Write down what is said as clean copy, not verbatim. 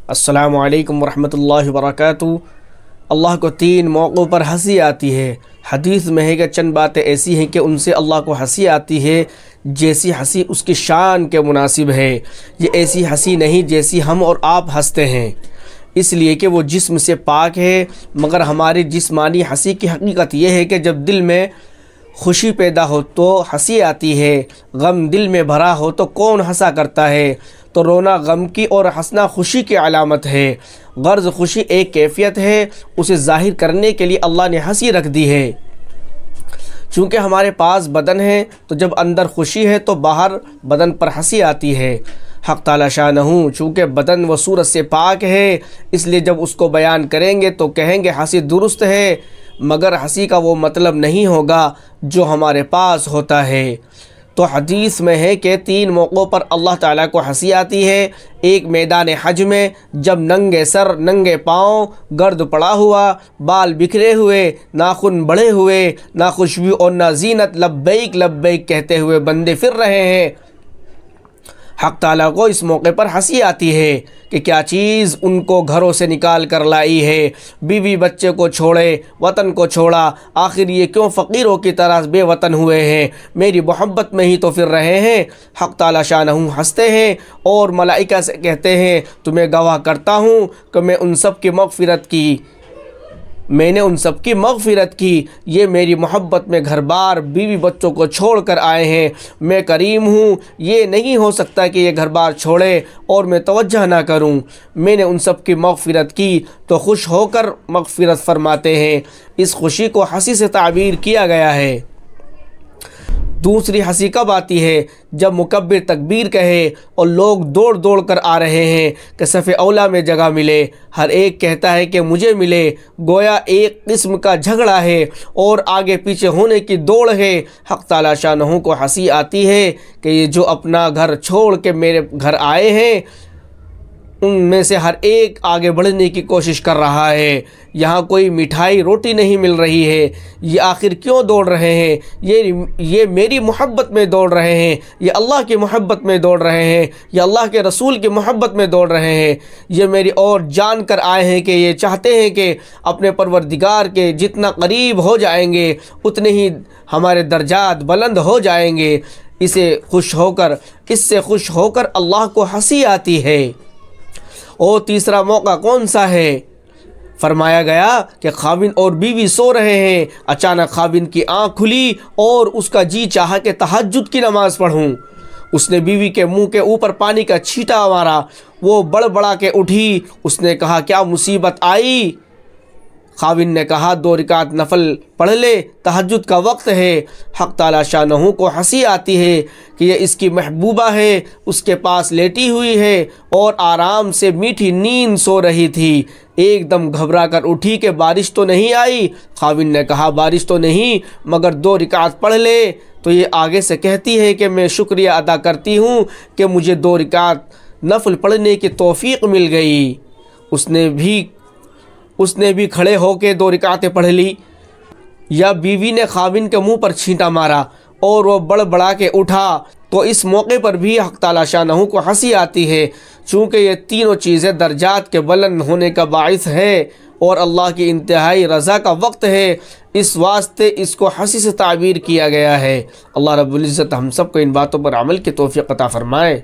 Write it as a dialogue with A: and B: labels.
A: السلام علیکم ورحمۃ اللہ وبرکاتہ۔ اللہ کو تین موقعوں پر ہنسی آتی ہے۔ حدیث میں ہے کہ چند باتیں ایسی ہیں کہ ان سے اللہ کو ہنسی آتی ہے جیسی ہنسی اس کی شان کے مناسب ہے۔ یہ ایسی ہنسی نہیں جیسی ہم اور آپ ہنستے ہیں، اس لیے کہ وہ جسم سے پاک ہے، مگر ہماری جسمانی ہنسی کی حقیقت یہ ہے کہ جب دل میں خوشی پیدا ہو تو ہنسی آتی ہے، غم دل میں بھرا ہو تو کون ہنسا کرتا ہے؟ تو رونا غم کی اور ہنسنا خوشی کی علامت ہے۔ غرض خوشی ایک کیفیت ہے، اسے ظاہر کرنے کے لیے اللہ نے ہنسی رکھ دی ہے۔ چونکہ ہمارے پاس بدن ہے تو جب اندر خوشی ہے تو باہر بدن پر ہنسی آتی ہے۔ حق تعالی شانہ چونکہ بدن و صورت سے پاک ہے، اس لیے جب اس کو بیان کریں گے تو کہیں گے ہنسی درست ہے، مگر ہنسی کا وہ مطلب نہیں ہوگا جو ہمارے پاس ہوتا ہے۔ تو حدیث میں ہے کہ تین موقعوں پر اللہ تعالیٰ کو ہنسی آتی ہے۔ ایک میدان حج میں جب ننگے سر، ننگے پاؤں، گرد پڑا ہوا، بال بکھرے ہوئے، ناخن بڑھے ہوئے، نہ خوشبو اور نہ زینت، لبیک لبیک کہتے ہوئے بندے پھر رہے ہیں، حق تعالیٰ کو اس موقع پر ہنسی آتی ہے کہ کیا چیز ان کو گھروں سے نکال کر لائی ہے، بیوی بچے کو چھوڑے، وطن کو چھوڑا، آخر یہ کیوں فقیروں کی طرح بے وطن ہوئے ہیں، میری محبت میں ہی تو پھر رہے ہیں۔ حق تعالی شانہ ہنستے ہیں اور ملائکہ سے کہتے ہیں تمہیں گواہ کرتا ہوں کہ میں نے ان سب کی مغفرت کی، یہ میری محبت میں گھر بار بیوی بچوں کو چھوڑ کر آئے ہیں، میں کریم ہوں، یہ نہیں ہو سکتا کہ یہ گھر بار چھوڑے اور میں توجہ نہ کروں، میں نے ان سب کی مغفرت کی تو خوش ہو کر مغفرت فرماتے ہیں۔ اس خوشی کو ہنسی سے تعبیر کیا گیا ہے۔ دوسری ہنسی کب آتی ہے؟ جب مکبر تکبیر کہے اور لوگ دوڑ دوڑ کر آ رہے ہیں کہ صف اولا میں جگہ ملے، ہر ایک کہتا ہے کہ مجھے ملے، گویا ایک قسم کا جھگڑا ہے اور آگے پیچھے ہونے کی دوڑ ہے۔ حق تعالی شانہ کو ہنسی آتی ہے کہ یہ جو اپنا گھر چھوڑ کے میرے گھر آئے ہیں ان میں سے ہر ایک آگے بڑھنے کی کوشش کر رہا ہے، یہاں کوئی مٹھائی روٹی نہیں مل رہی ہے، یہ آخر کیوں دوڑ رہے ہیں؟ یہ میری محبت میں دوڑ رہے ہیں، یہ اللہ کی محبت میں دوڑ رہے ہیں، یہ اللہ کے رسول کی محبت میں دوڑ رہے ہیں، یہ میری اور جان کر آئے ہیں کہ یہ چاہتے ہیں کہ اپنے پروردگار کے جتنا قریب ہو جائیں گے اتنے ہی ہمارے درجات بلند ہو جائیں گے۔ اس سے خوش ہو کر اللہ کو ہنسی آتی ہے۔ اور تیسرا موقع کون سا ہے؟ فرمایا گیا کہ خاوند اور بیوی سو رہے ہیں، اچانک خاوند کی آنکھ کھلی اور اس کا جی چاہا کہ تہجد کی نماز پڑھوں، اس نے بیوی کے منہ کے اوپر پانی کا چھینٹا مارا، وہ بڑبڑا کے اٹھی، اس نے کہا کیا مصیبت آئی؟ خاوند نے کہا 2 رکعت نفل پڑھ لے، تہجد کا وقت ہے۔ حق تعالی شانہ کو ہنسی آتی ہے کہ یہ اس کی محبوبہ ہے، اس کے پاس لیٹی ہوئی ہے اور آرام سے میٹھی نیند سو رہی تھی، ایک دم گھبرا کر اٹھی کہ بارش تو نہیں آئی؟ خاوند نے کہا بارش تو نہیں، مگر 2 رکعت پڑھ لے۔ تو یہ آگے سے کہتی ہے کہ میں شکریہ ادا کرتی ہوں کہ مجھے 2 رکعت نفل پڑھنے کی توفیق مل گئی۔ اس نے بھی کھڑے ہو کے 2 رکعتیں پڑھ لی، یا بیوی نے خاوند کے منہ پر چھینٹا مارا اور وہ بڑبڑا کے اٹھا، تو اس موقع پر بھی حق تعالی شانہ کو ہنسی آتی ہے، چونکہ یہ تینوں چیزیں درجات کے بلند ہونے کا باعث ہے اور اللہ کی انتہائی رضا کا وقت ہے، اس واسطے اس کو ہنسی سے تعبیر کیا گیا ہے۔ اللہ رب العزت ہم سب کو ان باتوں پر عمل کی توفیق عطا فرمائے۔